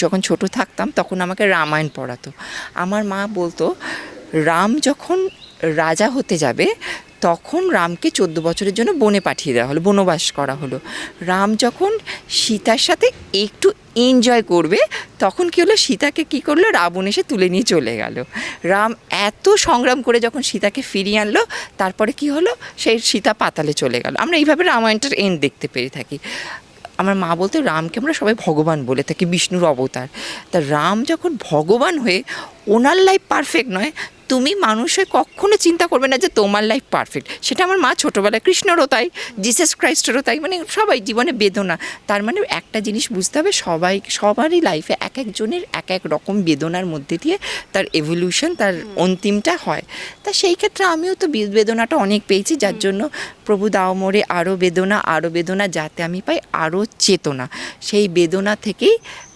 যখন ছোট থাকতাম তখন আমাকে রামায়ণ পড়াতো। আমার মা বলতো রাম যখন রাজা হতে যাবে তখন রামকে 14 বছরের জন্য বনে পাঠিয়ে দেওয়া হলো, বনবাস করা হলো। রাম যখন সীতার সাথে একটু এনজয় করবে তখন কী হলো, সীতাকে কী করলো, রাবণ এসে তুলে নিয়ে চলে গেল। রাম এত সংগ্রাম করে যখন সীতাকে ফিরিয়ে আনলো তারপরে কি হলো, সেই সীতা পাতালে চলে গেল। আমরা এইভাবে রামায়ণটার এন্ড দেখতে পেয়ে থাকি। আমার মা বলতে রামকে আমরা সবাই ভগবান বলে থাকি, বিষ্ণুর অবতার। তা রাম যখন ভগবান হয়ে ওনার লাইফ পারফেক্ট নয়, তুমি মানুষ হয়ে কখনো চিন্তা করবে না যে তোমার লাইফ পারফেক্ট। সেটা আমার মা ছোটোবেলায়, কৃষ্ণরও তাই, জিসাস ক্রাইস্টেরও তাই, মানে সবাই জীবনে বেদনা। তার মানে একটা জিনিস বুঝতে হবে, সবারই লাইফে এক একজনের এক এক রকম বেদনার মধ্যে দিয়ে তার এভলিউশন, তার অন্তিমটা হয়। তা সেই ক্ষেত্রে আমিও তো বেদনাটা অনেক পেয়েছি, যার জন্য প্রভু দাও মোরে আরও বেদনা যাতে আমি পাই আরও চেতনা। সেই বেদনা থেকেই